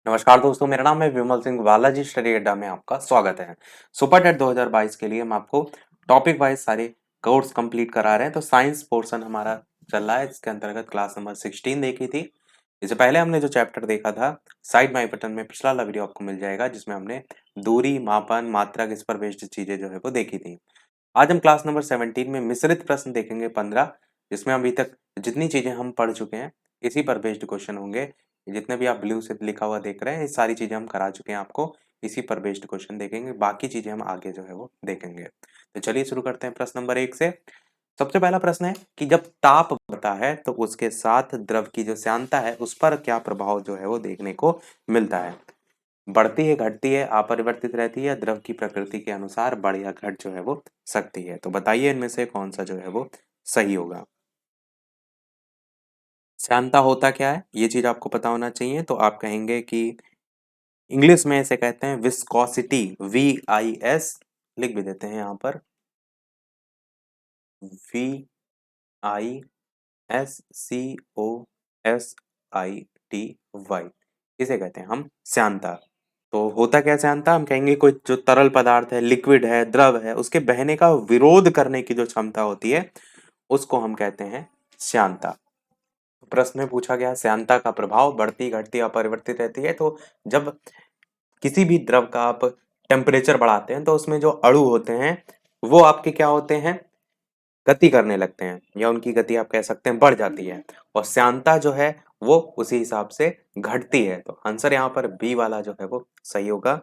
नमस्कार दोस्तों, मेरा नाम है विमल सिंह। बालाजी स्टडी अड्डा में आपका स्वागत है। सुपर टेट 2022 के लिए हम आपको टॉपिक वाइज सारे कोर्स कंप्लीट करा रहे हैं। तो साइंस पोर्शन हमारा चल रहा है, इसके अंतर्गत क्लास नंबर 16 देखी थी। इससे पहले हमने जो चैप्टर देखा था साइड माई बटन में पिछला वाला वीडियो आपको मिल जाएगा, जिसमें हमने दूरी, मापन, मात्रक, इस पर बेस्ड चीजें जो है वो देखी थी। आज हम क्लास नंबर 17 में मिश्रित प्रश्न देखेंगे 15, जिसमें अभी तक जितनी चीजें हम पढ़ चुके हैं इसी पर बेस्ड क्वेश्चन होंगे। जितने भी आप ब्लू से लिखा हुआ देख रहे हैं, ये सारी चीजें हम करा चुके हैं आपको। इसी पर बेस्ड क्वेश्चन देखेंगे, बाकी चीजें हम आगे जो है वो देखेंगे। तो चलिए शुरू करते हैं प्रश्न नंबर 1 से। सबसे पहला प्रश्न है कि जब ताप बढ़ता है तो उसके साथ द्रव की जो श्यानता है उस पर क्या प्रभाव जो है वो देखने को मिलता है। बढ़ती है, घटती है, अपरिवर्तित रहती है, द्रव की प्रकृति के अनुसार बढ़ या घट जो है वो सकती है। तो बताइए इनमें से कौन सा जो है वो सही होगा। श्यानता होता क्या है ये चीज आपको पता होना चाहिए। तो आप कहेंगे कि इंग्लिश में इसे कहते हैं विस्कोसिटी, VIS लिख भी देते हैं यहाँ पर, VISCOSITY, इसे कहते हैं हम श्यानता। तो होता क्या श्यानता, हम कहेंगे कोई जो तरल पदार्थ है, लिक्विड है, द्रव है, उसके बहने का विरोध करने की जो क्षमता होती है उसको हम कहते हैं श्यानता। प्रश्न में पूछा गया श्यानता का प्रभाव बढ़ती, घटती, अपरिवर्तित रहती है। तो जब किसी भी द्रव का आप टेम्परेचर बढ़ाते हैं तो उसमें जो अणु होते हैं वो आपके क्या होते हैं, गति करने लगते हैं, या उनकी गति आप कह सकते हैं बढ़ जाती है। और श्यानता जो है वो उसी हिसाब से घटती है। तो आंसर यहाँ पर बी वाला जो है वो सही होगा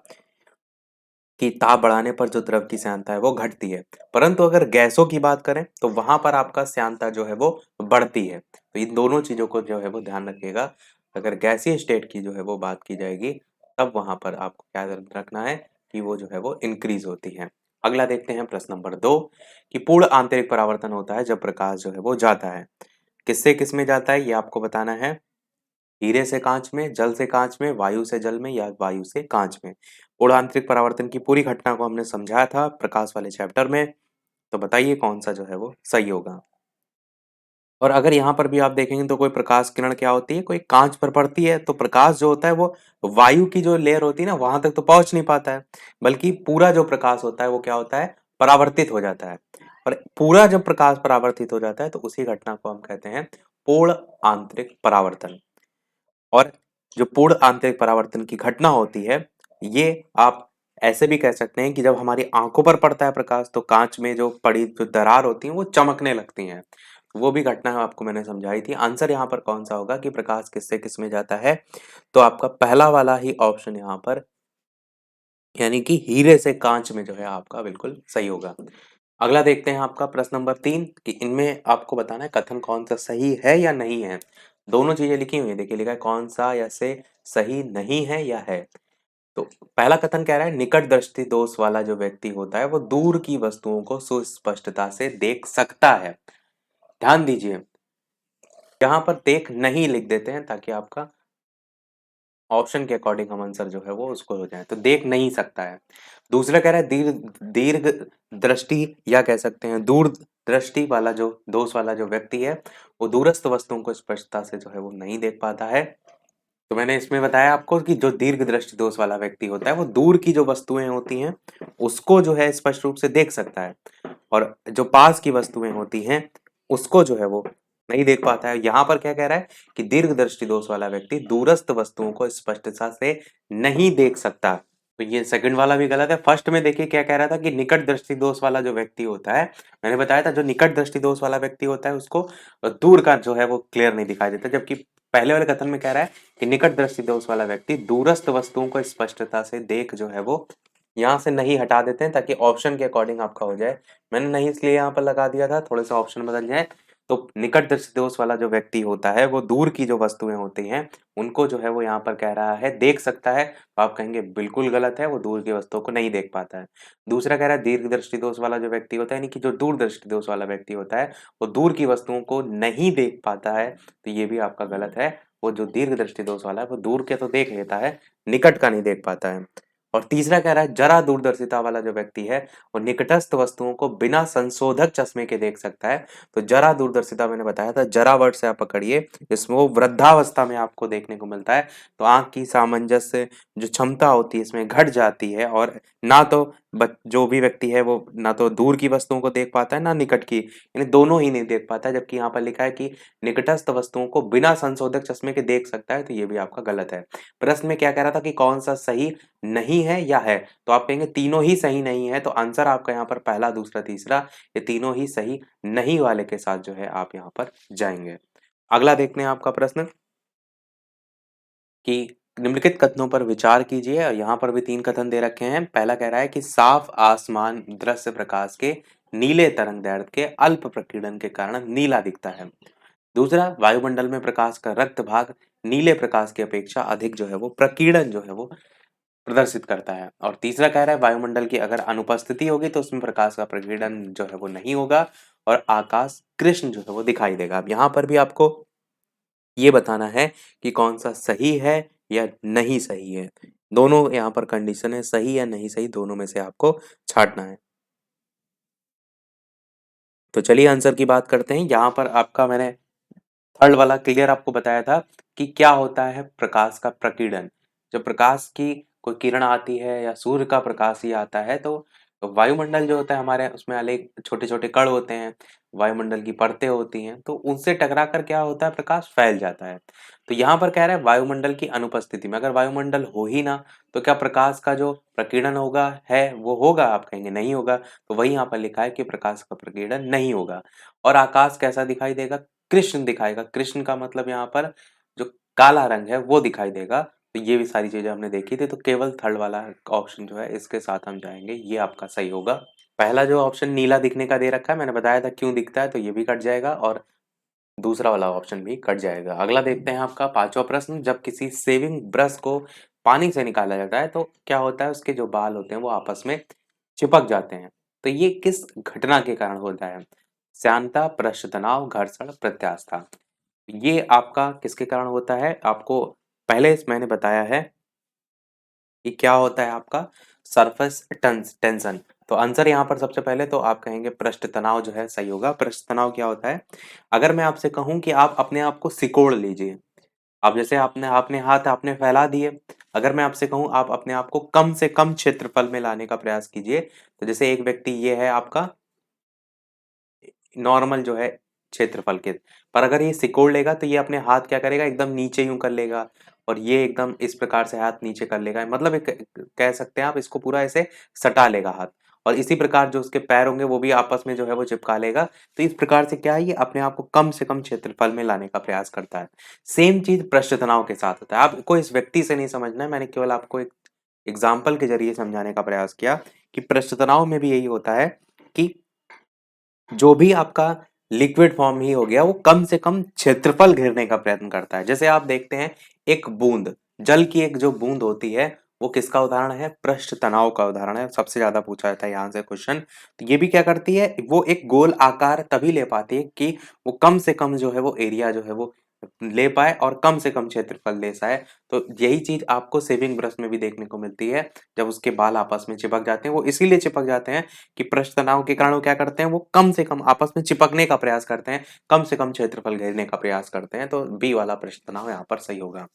कि ताप बढ़ाने पर जो द्रव की श्यानता है वो घटती है। परंतु अगर गैसों की बात करें तो वहां पर आपका श्यानता जो है वो बढ़ती है। तो इन दोनों चीजों को जो है वो ध्यान रखिएगा। अगर गैसीय स्टेट की जो है वो बात की जाएगी तब वहां पर आपको क्या रखना है कि वो जो है वो इंक्रीज होती है। अगला देखते हैं प्रश्न नंबर 2 कि पूर्ण आंतरिक परावर्तन होता है जब प्रकाश जो है वो जाता है। किससे किस में जाता है ये आपको बताना है। हीरे से कांच में, जल से कांच में, वायु से जल में, या वायु से कांच में। पूर्ण आंतरिक परावर्तन की पूरी घटना को हमने समझाया था प्रकाश वाले चैप्टर में। तो बताइए कौन सा जो है वो सही होगा। और अगर यहाँ पर भी आप देखेंगे तो कोई प्रकाश किरण क्या होती है, कोई कांच पर पड़ती है, तो प्रकाश जो होता है वो वायु की जो लेयर होती है ना वहां तक तो पहुंच नहीं पाता है, बल्कि पूरा जो प्रकाश होता है वो क्या होता है, परावर्तित हो जाता है। और पूरा जब प्रकाश परावर्तित हो जाता है तो उसी घटना को हम कहते हैं पूर्ण आंतरिक परावर्तन। और जो पूर्ण आंतरिक परावर्तन की घटना होती है ये आप ऐसे भी कह सकते हैं कि जब हमारी आंखों पर पड़ता है प्रकाश तो कांच में जो पड़ी जो दरार होती है वो चमकने लगती हैं। वो भी घटना आपको मैंने समझाई थी। आंसर यहाँ पर कौन सा होगा कि प्रकाश किससे किस में जाता है। तो आपका पहला वाला ही ऑप्शन यहाँ पर, यानी कि हीरे से कांच में जो है आपका बिल्कुल सही होगा। अगला देखते हैं आपका प्रश्न नंबर 3 कि इनमें आपको बताना है कथन कौन सा सही है या नहीं है। दोनों चीजें लिखी हुई है, देखिए लिखा है कौन सा या से सही नहीं है या है। तो पहला कथन कह रहा है निकट दृष्टि दोष वाला जो व्यक्ति होता है वो दूर की वस्तुओं को सुस्पष्टता से देख सकता है। ध्यान दीजिए, यहाँ पर देख नहीं लिख देते हैं ताकि आपका ऑप्शन के अकॉर्डिंग हम आंसर जो है वो उसको हो जाए। तो देख नहीं सकता है। दूसरा कह रहा है दीर्घ दीर्घ दृष्टि, या कह सकते हैं दूर दृष्टि वाला जो दोष वाला जो व्यक्ति है वो दूरस्थ वस्तुओं को स्पष्टता से जो है वो नहीं देख पाता है। तो मैंने इसमें बताया आपको कि जो दीर्घ दृष्टि दोष वाला व्यक्ति होता है वो दूर की जो वस्तुएं होती हैं उसको जो है स्पष्ट रूप से देख सकता है, और जो पास की वस्तुएं होती हैं उसको जो है वो नहीं देख पाता है। यहाँ पर क्या कह रहा है कि दीर्घ दृष्टि दोष वाला व्यक्ति दूरस्थ वस्तुओं को स्पष्टता से नहीं देख सकता। तो ये सेकंड वाला भी गलत है। फर्स्ट में देखिए क्या कह रहा था कि निकट दृष्टि दोष वाला जो व्यक्ति होता है, मैंने बताया था जो निकट दृष्टि दोष वाला व्यक्ति होता है उसको दूर का जो है वो क्लियर नहीं दिखाई देता, जबकि पहले वाले कथन में कह रहा है कि निकट दृष्टि दोष वाला व्यक्ति दूरस्थ वस्तुओं को स्पष्टता से देख जो है वो, यहाँ से नहीं हटा देते हैं ताकि ऑप्शन के अकॉर्डिंग आपका हो जाए। मैंने नहीं इसलिए यहाँ पर लगा दिया था, थोड़े से ऑप्शन बदल जाए। तो निकट दृष्टि दोष वाला जो व्यक्ति होता है वो दूर की जो वस्तुएं होती हैं उनको जो है वो यहाँ पर कह रहा है देख सकता है। तो आप कहेंगे बिल्कुल गलत है, वो दूर की वस्तुओं को नहीं देख पाता है। दूसरा कह रहा है दीर्घ दृष्टि दोष वाला जो व्यक्ति होता है, यानी कि जो दूर दृष्टि दोष वाला व्यक्ति होता है वो दूर की वस्तुओं को नहीं देख पाता है। तो ये भी आपका गलत है। वो जो दीर्घ दृष्टि दोष वाला है वो दूर के तो देख लेता है, निकट का नहीं देख पाता है। और तीसरा कह रहा है जरा दूरदर्शिता वाला जो व्यक्ति है वो निकटस्थ वस्तुओं को बिना संशोधक चश्मे के देख सकता है। तो जरा दूरदर्शिता मैंने बताया था, जरा वर्ड से आप पकड़िए, इसमें वो वृद्धावस्था में आपको देखने को मिलता है। तो आंख की सामंजस्य जो क्षमता होती है इसमें घट जाती है, और ना तो जो भी व्यक्ति है वो ना तो दूर की वस्तुओं को देख पाता है ना निकट की, यानी दोनों ही नहीं देख पाता है। जबकि यहाँ पर लिखा है कि निकटस्थ वस्तुओं को बिना संशोधक चश्मे के देख सकता है, तो ये भी आपका गलत है। प्रश्न में क्या कह रहा था कि कौन सा सही नहीं है या है, तो आप कहेंगे तीनों ही सही नहीं है। तो आंसर आपका यहाँ पर पहला, दूसरा, तीसरा, ये तीनों ही सही नहीं वाले के साथ जो है आप यहाँ पर जाएंगे। अगला देखते हैं आपका प्रश्न कि निम्नलिखित कथनों पर विचार कीजिए, और यहाँ पर भी 3 कथन दे रखे हैं। पहला कह रहा है कि साफ आसमान दृश्य प्रकाश के नीले तरंगदैर्ध्य के अल्प प्रकीर्णन के कारण नीला दिखता है। दूसरा, वायुमंडल में प्रकाश का रक्त भाग नीले प्रकाश की अपेक्षा अधिक जो है वो प्रकीर्णन जो है वो प्रदर्शित करता है। और तीसरा कह रहा है वायुमंडल की अगर अनुपस्थिति होगी तो उसमें प्रकाश का प्रकीर्णन जो है वो नहीं होगा और आकाश कृष्ण जो है वो दिखाई देगा। अब यहाँ पर भी आपको ये बताना है कि कौन सा सही है या नहीं सही है। दोनों यहाँ पर कंडीशन है, सही या नहीं सही, दोनों में से आपको छांटना है। तो चलिए आंसर की बात करते हैं। यहाँ पर आपका मैंने थर्ड वाला क्लियर आपको बताया था कि क्या होता है प्रकाश का प्रकीर्णन। जब प्रकाश की कोई किरण आती है या सूर्य का प्रकाश ही आता है तो वायुमंडल जो होता है हमारे उसमें अनेक छोटे छोटे कण होते हैं, वायुमंडल की परतें होती हैं, तो उनसे टकरा कर क्या होता है प्रकाश फैल जाता है। तो यहाँ पर कह रहा है वायुमंडल की अनुपस्थिति में, अगर वायुमंडल हो ही ना तो क्या प्रकाश का जो प्रकीर्णन होगा है वो होगा, आप कहेंगे नहीं होगा। तो वही यहाँ पर लिखा है कि प्रकाश का प्रकीर्णन नहीं होगा। और आकाश कैसा दिखाई देगा, कृष्ण दिखाएगा। कृष्ण का मतलब यहाँ पर जो काला रंग है वो दिखाई देगा। तो ये भी सारी चीजें हमने देखी थी, तो केवल थर्ड वाला ऑप्शन जो है इसके साथ हम जाएंगे, ये आपका सही होगा। पहला जो ऑप्शन नीला दिखने का दे रखा है मैंने बताया था क्यों दिखता है, तो ये भी कट जाएगा और दूसरा वाला ऑप्शन भी कट जाएगा। अगला देखते हैं आपका पांचवा प्रश्न, जब किसी सेविंग ब्रश को पानी से निकाला जाता है तो क्या होता है, उसके जो बाल होते हैं वो आपस में चिपक जाते हैं। तो ये किस घटना के कारण होता है, श्यानता, पृष्ठ तनाव, घर्षण, प्रत्यास्था। ये आपका किसके कारण होता है, आपको पहले मैंने बताया है कि क्या होता है आपका सरफेस टेंशन। तो आंसर यहाँ पर सबसे पहले तो आप कहेंगे पृष्ठ तनाव जो है सही होगा। पृष्ठ तनाव क्या होता है, अगर मैं आपसे कहूं कि आप अपने आप को सिकोड़ लीजिए, अब जैसे आपने आपने हाथ आपने फैला दिए, अगर मैं आपसे कहूं आप अपने आप को कम से कम क्षेत्रफल में लाने का प्रयास कीजिए, तो जैसे एक व्यक्ति ये है आपका नॉर्मल जो है क्षेत्रफल के, पर अगर ये सिकोड़ लेगा तो ये अपने हाथ क्या करेगा एकदम नीचे यूं कर लेगा, और ये एकदम इस प्रकार से हाथ नीचे कर लेगा, मतलब एक कह सकते हैं आप इसको पूरा ऐसे सटा लेगा हाथ। और इसी प्रकार जो उसके पैर होंगे वो भी आपस में जो है वो चिपका लेगा। तो इस प्रकार से क्या है, ये अपने आप को कम से कम क्षेत्रफल में लाने का प्रयास करता है। सेम चीज पृष्ठ तनाव के साथ होता है। आपको इस व्यक्ति से नहीं समझना है, मैंने केवल आपको एक एग्जाम्पल के जरिए समझाने का प्रयास किया कि पृष्ठ तनाव में भी यही होता है कि जो भी आपका लिक्विड फॉर्म ही हो गया वो कम से कम क्षेत्रफल घेरने का प्रयत्न करता है। जैसे आप देखते हैं एक बूंद जल की, एक जो बूंद होती है वो किसका उदाहरण है, पृष्ठ तनाव का उदाहरण है, सबसे ज्यादा पूछा जाता है यहाँ से क्वेश्चन। तो ये भी क्या करती है, वो एक गोल आकार तभी ले पाती है कि वो कम से कम जो है वो एरिया जो है वो ले पाए और कम से कम क्षेत्रफल ले पाए। तो यही चीज आपको शेविंग ब्रश में भी देखने को मिलती है। जब उसके बाल आपस में चिपक जाते हैं, वो इसीलिए चिपक जाते हैं कि पृष्ठ तनाव के कारण वो क्या करते हैं, वो कम से कम आपस में चिपकने का प्रयास करते हैं, कम से कम क्षेत्रफल घेरने का प्रयास करते हैं। तो बी वाला पृष्ठ तनाव यहाँ पर सही होगा।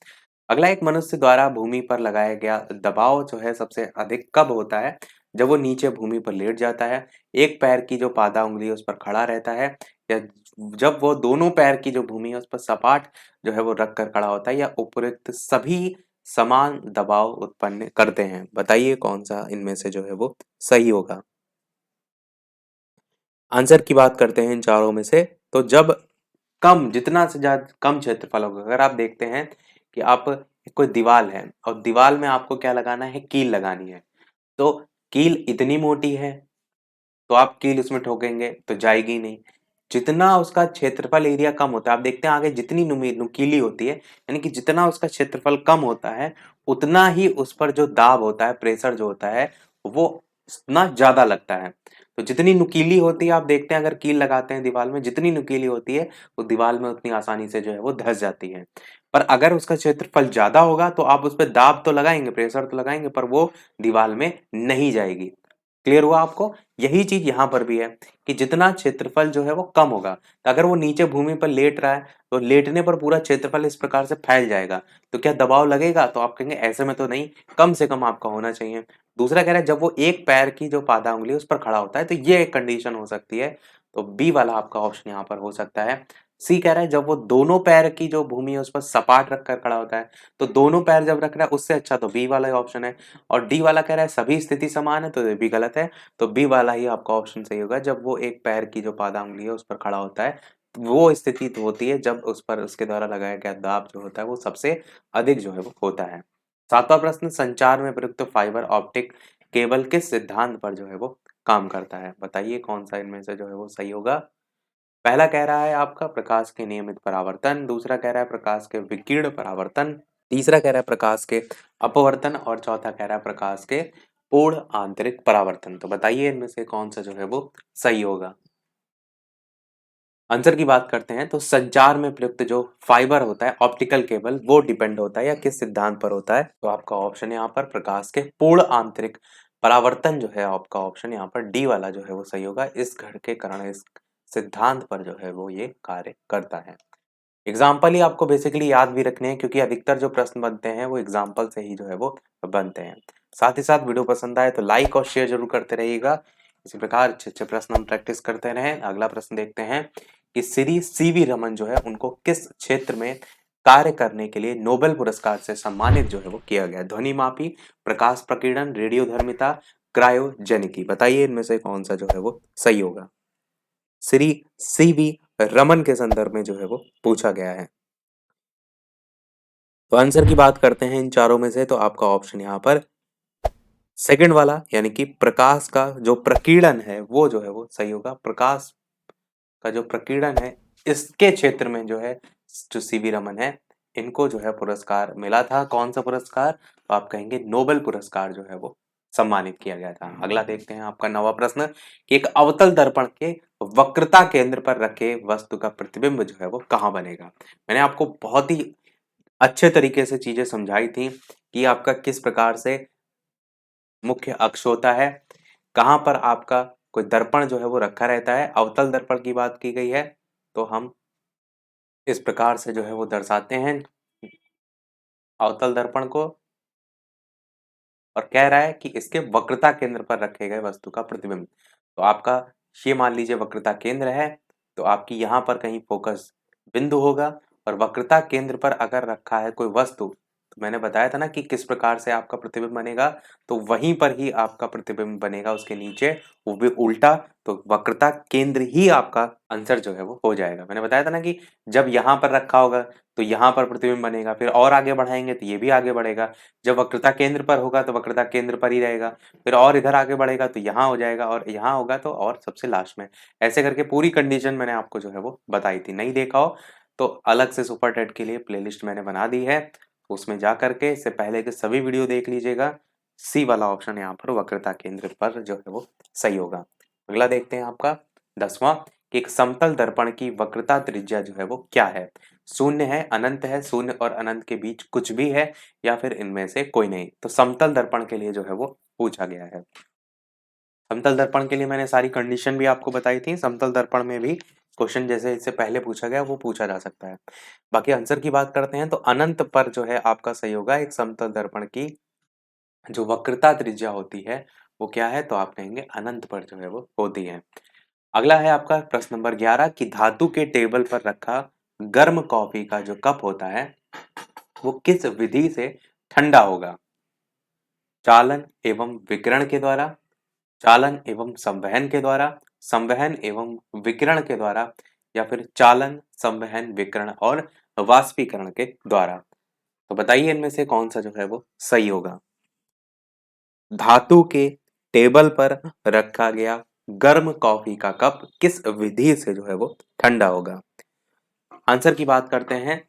अगला, एक मनुष्य द्वारा भूमि पर लगाया गया दबाव जो है सबसे अधिक कब होता है, जब वो नीचे भूमि पर लेट जाता है, एक पैर की जो पादा उंगली है उस पर खड़ा रहता है, या जब वो दोनों पैर की जो भूमि है उस पर सपाट जो है वो रख कर खड़ा होता है, या उपयुक्त सभी समान दबाव उत्पन्न करते हैं। बताइए कौन सा इनमें से जो है वो सही होगा। आंसर की बात करते हैं इन चारों में से। तो जब कम, जितना से ज्यादा कम क्षेत्रफल होगा, अगर आप देखते हैं कि आप कोई दीवार है और दीवार में आपको क्या लगाना है, कील लगानी है, तो कील इतनी मोटी है तो आप कील उसमें ठोकेंगे तो जाएगी नहीं। जितना उसका क्षेत्रफल एरिया कम होता है, आप देखते हैं आगे जितनी नुकीली होती है, यानी कि जितना उसका क्षेत्रफल कम होता है उतना ही उस पर जो दाब होता है, प्रेशर जो होता है वो उतना ज्यादा लगता है। तो जितनी नुकीली होती है, आप देखते हैं अगर कील लगाते हैं दीवार में, जितनी नुकीली होती है वो दीवार में उतनी आसानी से जो है वो धंस जाती है। पर अगर उसका क्षेत्रफल ज़्यादा होगा तो आप उस पे दाब तो लगाएँगे, प्रेशर तो लगाएँगे, पर वो दीवाल में नहीं जाएगी। क्लियर हुआ आपको? यही चीज़ यहाँ पर भी है कि जितना क्षेत्रफल जो है वो कम होगा, तो अगर वो नीचे भूमि पर लेट रहा है, तो लेटने पर पूरा क्षेत्रफल इस प्रकार से फैल जाएगा। तो क्या दबाव लगेगा? तो आप कहेंगे ऐसे में तो नहीं, कम से कम आपका होना चाहिए। दूसरा कह रहा है जब वो एक पैर की जो पादा उँगली है उस पर खड़ा होता है, तो ये एक कंडीशन हो सकती है। तो बी वाला आपका ऑप्शन यहाँ पर हो सकता है। सी कह रहा है जब वो दोनों पैर की जो भूमि है उस पर सपाट रखकर खड़ा होता है, तो दोनों पैर जब रख रहा है उससे अच्छा तो बी वाला ही ऑप्शन है। और डी वाला कह रहा है सभी स्थिति समान है, तो ये भी गलत है। तो बी वाला ही आपका ऑप्शन सही होगा, जब वो एक पैर की जो पादा उँगली है उस पर खड़ा होता है, वो स्थिति तो होती है जब उस पर उसके द्वारा लगाया गया दाब जो होता है वो सबसे अधिक जो है वो होता है। 7वां प्रश्न, संचार में प्रयुक्त फाइबर ऑप्टिक केबल किस सिद्धांत पर जो है वो काम करता है? बताइए कौन-सा इनमें से जो है वो सही होगा? पहला कह रहा है आपका प्रकाश के नियमित परावर्तन, दूसरा कह रहा है प्रकाश के विकिरण परावर्तन, तीसरा कह रहा है प्रकाश के अपवर्तन और चौथा कह रहा है प्रकाश के पूर्ण आंतरिक परावर्तन। तो बताइए इनमें से कौन-सा जो है वो सही होगा? आंसर की बात करते हैं तो संचार में प्रयुक्त जो फाइबर होता है ऑप्टिकल केबल वो डिपेंड होता है या किस सिद्धांत पर होता है? तो आपका ऑप्शन यहाँ पर प्रकाश के पूर्ण आंतरिक परावर्तन जो है आपका ऑप्शन यहाँ पर डी वाला जो है वो सही होगा। इस घड़ के कारण इस सिद्धांत पर जो है वो ये कार्य करता है। एग्जाम्पल ही आपको बेसिकली याद भी रखने हैं क्योंकि अधिकतर जो प्रश्न बनते हैं वो एग्जाम्पल से ही जो है वो बनते हैं। साथ ही साथ वीडियो पसंद आए तो लाइक और शेयर जरूर करते रहिएगा। इसी प्रकार अच्छे अच्छे प्रश्न हम प्रैक्टिस करते रहें। अगला प्रश्न देखते हैं कि श्री सीवी रमन जो है उनको किस क्षेत्र में कार्य करने के लिए नोबेल पुरस्कार से सम्मानित जो है वो किया गया? ध्वनि मापी, प्रकाश प्रकीर्णन, रेडियोधर्मिता, क्रायोजेनिकी। बताइए इनमें से कौन सा जो है वो सही होगा? श्री सीवी रमन के संदर्भ में जो है वो पूछा गया है। तो आंसर की बात करते हैं इन चारों में से, तो आपका ऑप्शन यहाँ पर सेकंड वाला यानी कि प्रकाश का जो प्रकीर्णन है वो जो है वो सही होगा। प्रकाश का जो प्रकीर्णन है इसके क्षेत्र में जो है जो सीवी रमन है इनको जो है पुरस्कार मिला था। कौन सा पुरस्कार? तो आप कहेंगे नोबेल पुरस्कार जो है वो सम्मानित किया गया था। अगला देखते हैं आपका 9वां प्रश्न कि एक अवतल दर्पण के वक्रता केंद्र पर रखे वस्तु का प्रतिबिंब जो है वो कहाँ बनेगा? मैंने आपको बहुत ही अच्छे तरीके से चीजें समझाई थी कि आपका किस प्रकार से मुख्य अक्ष होता है, कहाँ पर आपका कोई दर्पण जो है वो रखा रहता है। अवतल दर्पण की बात की गई है तो हम इस प्रकार से जो है वो दर्शाते हैं अवतल दर्पण को, और कह रहा है कि इसके वक्रता केंद्र पर रखे गए वस्तु का प्रतिबिंब। तो आपका ये मान लीजिए वक्रता केंद्र है, तो आपकी यहाँ पर कहीं फोकस बिंदु होगा और वक्रता केंद्र पर अगर रखा है कोई वस्तु, तो मैंने बताया था ना कि किस प्रकार से आपका प्रतिबिंब बनेगा, तो वहीं पर ही आपका प्रतिबिंब बनेगा उसके नीचे, वो भी उल्टा। तो वक्रता केंद्र ही आपका आंसर जो है वो हो जाएगा। मैंने बताया था ना कि जब यहाँ पर रखा होगा तो यहाँ पर प्रतिबिंब बनेगा, फिर और आगे बढ़ाएंगे तो ये भी आगे बढ़ेगा। जब वक्रता केंद्र पर होगा तो वक्रता केंद्र पर ही रहेगा, फिर और इधर आगे बढ़ेगा तो यहाँ हो जाएगा, और यहाँ होगा तो और सबसे लास्ट में। ऐसे करके पूरी कंडीशन मैंने आपको जो है वो बताई थी। नहीं देखा हो तो अलग से सुपर टेट के लिए प्लेलिस्ट मैंने बना दी है, उसमें जा करके इससे पहले के सभी वीडियो देख लीजिएगा। सी वाला ऑप्शन यहाँ पर वक्रता केंद्र पर जो है वो सही होगा। अगला देखते हैं आपका 10वां कि एक समतल दर्पण की वक्रता त्रिज्या जो है वो क्या है? शून्य है, अनंत है, शून्य और अनंत के बीच कुछ भी है, या फिर इनमें से कोई नहीं। तो समतल दर्पण के लिए जो है वो पूछा गया है। समतल दर्पण के लिए मैंने सारी कंडीशन भी आपको बताई थी। समतल दर्पण में भी क्वेश्चन जैसे इससे पहले पूछा गया वो पूछा जा सकता है। बाकी आंसर की बात करते हैं तो अनंत पर जो है आपका सही होगा। एक समतल दर्पण की जो वक्रता त्रिज्या होती है वो क्या है? तो आप कहेंगे अनंत पर जो है वो होती है। अगला है आपका प्रश्न नंबर 11 कि धातु के टेबल पर रखा गर्म कॉफी का जो कप होता है वो किस विधि से ठंडा होगा? चालन एवं विकिरण के द्वारा, चालन एवं संवहन के द्वारा, संवहन एवं विकिरण के द्वारा, या फिर चालन, संवहन, विकिरण और वाष्पीकरण के द्वारा। तो बताइए इनमें से कौन सा जो है वो सही होगा? धातु के टेबल पर रखा गया गर्म कॉफी का कप किस विधि से जो है वो ठंडा होगा? आंसर की बात करते हैं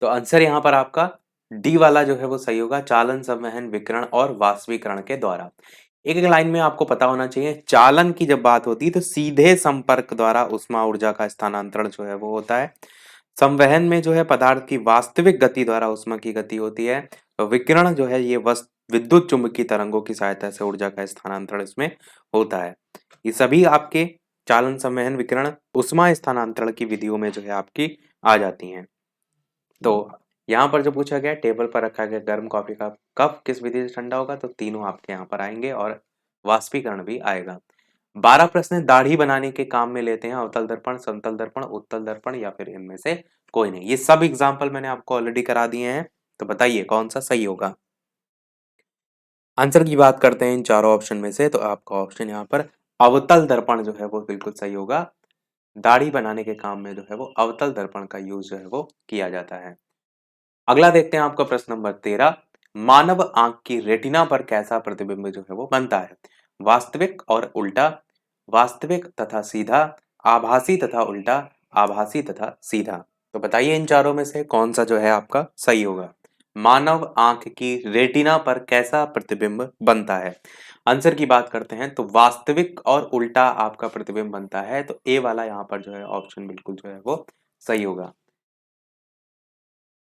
तो आंसर यहाँ पर आपका डी वाला जो है वो सही होगा। चालन, संवहन, विकिरण और वाष्पीकरण के द्वारा। एक एक लाइन में आपको पता होना चाहिए, चालन की जब बात होती है तो सीधे संपर्क द्वारा उष्मा ऊर्जा का स्थानांतरण जो है वो होता है। संवहन में जो है पदार्थ की वास्तविक गति द्वारा उष्मा की गति होती है। तो विकिरण जो है ये विद्युत चुम्बकीय तरंगों की सहायता से ऊर्जा का स्थानांतरण इसमें होता है। ये सभी आपके चालन, संवहन, विकिरण, उष्मा स्थानांतरण की विधियों में जो है आपकी आ जाती हैं। तो यहाँ पर जो पूछा गया, टेबल पर रखा गया गर्म कॉफी का कप किस विधि से ठंडा होगा, तो तीनों आपके यहाँ पर आएंगे और वाष्पीकरण भी आएगा। 12 प्रश्न दाढ़ी बनाने के काम में लेते हैं अवतल दर्पण, समतल दर्पण, उत्तल दर्पण या फिर इनमें से कोई नहीं। ये सब एग्जाम्पल मैंने आपको ऑलरेडी करा दिए हैं, तो बताइए कौन सा सही होगा। आंसर की बात करते हैं इन चारों ऑप्शन में से, तो आपका ऑप्शन यहाँ पर अवतल दर्पण जो है वो बिल्कुल सही होगा। दाढ़ी बनाने के काम में जो है वो अवतल दर्पण का यूज जो है वो किया जाता है। अगला देखते हैं आपका प्रश्न नंबर 13। मानव आंख की रेटिना पर कैसा प्रतिबिंब जो है वो बनता है? वास्तविक और उल्टा, वास्तविक तथा सीधा, आभासी तथा उल्टा, आभासी तथा सीधा। तो बताइए इन चारों में से कौन सा जो है आपका सही होगा। मानव आंख की रेटिना पर कैसा प्रतिबिंब बनता है? आंसर की बात करते हैं तो वास्तविक और उल्टा आपका प्रतिबिंब बनता है, तो ए वाला यहाँ पर जो है ऑप्शन बिल्कुल जो है वो सही होगा।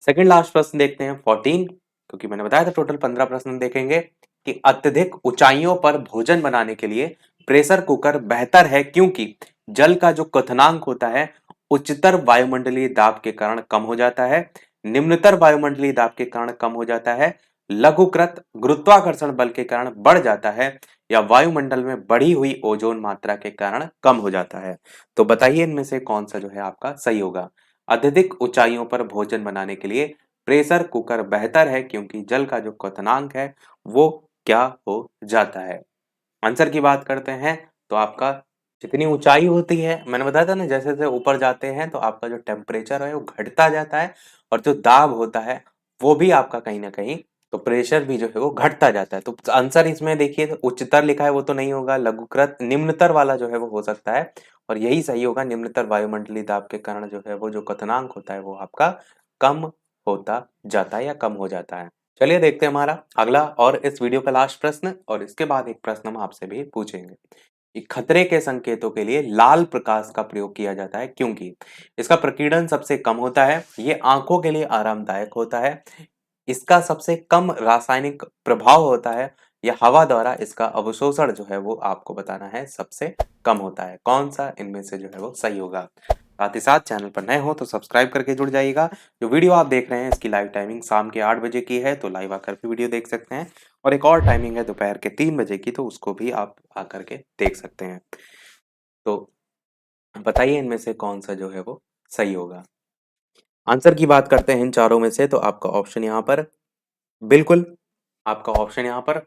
सेकंड लास्ट प्रश्न देखते हैं 14, क्योंकि मैंने बताया था टोटल 15 प्रश्न देखेंगे कि अत्यधिक ऊंचाइयों पर भोजन बनाने के लिए प्रेशर कुकर बेहतर है, क्योंकि जल का जो क्वथनांक होता है उच्चतर वायुमंडलीय दाब के कारण कम हो जाता है, निम्नतर वायुमंडलीय दाब के कारण कम हो जाता है, लघुकृत गुरुत्वाकर्षण बल के कारण बढ़ जाता है, या वायुमंडल में बढ़ी हुई ओजोन मात्रा के कारण कम हो जाता है। तो बताइए इनमें से कौन सा जो है आपका सही होगा। अत्यधिक ऊंचाइयों पर भोजन बनाने के लिए प्रेशर कुकर बेहतर है, क्योंकि जल का जो क्वथनांक है वो क्या हो जाता है। आंसर की बात करते हैं तो आपका जितनी ऊंचाई होती है, मैंने बताया था ना, जैसे जैसे ऊपर जाते हैं तो आपका जो टेम्परेचर है वो घटता जाता है, और जो दाब होता है वो भी आपका कहीं ना कहीं, तो प्रेशर भी जो है वो घटता जाता है। तो आंसर इसमें देखिए तो उच्चतर लिखा है वो तो नहीं होगा, लघुकृत निम्नतर वाला जो है वो हो सकता है, और यही सही होगा। निम्नतर वायुमंडलीय दाब के कारण जो है वो जो क्वथनांक होता है वो आपका कम होता जाता है या कम हो जाता है। चलिए देखते हैं हमारा अगला और इस वीडियो का लास्ट प्रश्न, और इसके बाद एक प्रश्न हम आपसे भी पूछेंगे कि खतरे के संकेतों के लिए लाल प्रकाश का प्रयोग किया जाता है, क्योंकि इसका प्रकीर्णन सबसे कम होता है, ये आंखों के लिए आरामदायक होता है, इसका सबसे कम रासायनिक प्रभाव होता है, या हवा द्वारा इसका अवशोषण जो है वो आपको बताना है सबसे कम होता है। कौन सा इनमें से जो है वो सही होगा। साथ ही साथ चैनल पर नए हो तो सब्सक्राइब करके जुड़ जाइएगा। जो वीडियो आप देख रहे हैं इसकी लाइव टाइमिंग शाम के 8 बजे की है, तो लाइव आकर भी वीडियो देख सकते हैं, और एक और टाइमिंग है दोपहर के 3 बजे की, तो उसको भी आप आकर के देख सकते हैं। तो बताइए इनमें से कौन सा जो है वो सही होगा। आंसर की बात करते हैं इन चारों में से, तो आपका ऑप्शन यहाँ पर बिल्कुल, आपका ऑप्शन यहाँ पर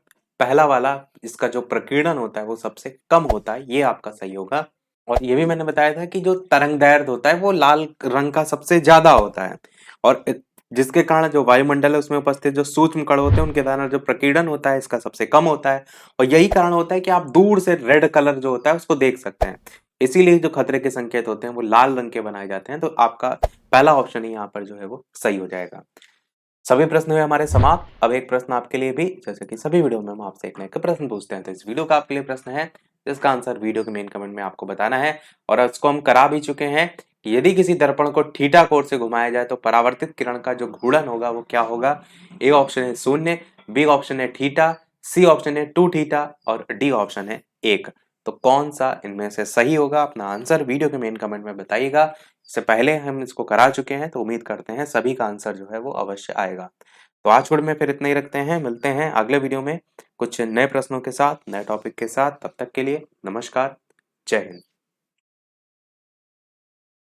पहला वाला, इसका जो प्रकीर्णन होता है वो सबसे कम होता है, ये आपका सही होगा। और ये भी मैंने बताया था कि जो तरंगदैर्घ्य होता है वो लाल रंग का सबसे ज्यादा होता है, और जिसके कारण जो वायुमंडल है उसमें उपस्थित जो सूक्ष्म कण होते हैं उनके द्वारा जो प्रकीर्णन होता है इसका सबसे कम होता है, और यही कारण होता है कि आप दूर से रेड कलर जो होता है उसको देख सकते हैं। इसीलिए जो खतरे के संकेत होते हैं वो लाल रंग के बनाए जाते हैं, तो आपका पहला ऑप्शन ही यहाँ पर जो है वो सही हो जाएगा। सभी प्रश्न हुए हमारे समाप्त। अब एक प्रश्न आपके लिए भी, जैसे कि सभी वीडियो में हम आपसे एक नए प्रश्न पूछते हैं, तो इस वीडियो का आपके लिए प्रश्न है जिसका आंसर वीडियो के मेन कमेंट में आपको बताना है, और इसको हम करा भी चुके हैं कि यदि किसी दर्पण को थीटा कोण से घुमाया जाए तो परावर्तित किरण का जो घूर्णन होगा वो क्या होगा। ए ऑप्शन है 0, बी ऑप्शन है थीटा, सी ऑप्शन है 2 थीटा, और डी ऑप्शन है 1। तो कौन सा इनमें से सही होगा, अपना आंसर वीडियो के मेन कमेंट में बताइएगा। इससे पहले हम इसको करा चुके हैं, तो उम्मीद करते हैं सभी का आंसर जो है वो अवश्य आएगा। तो आज वीडियो में फिर इतना ही रखते हैं, मिलते हैं अगले वीडियो में कुछ नए प्रश्नों के साथ, नए टॉपिक के साथ। तब तक के लिए नमस्कार, जय हिंद।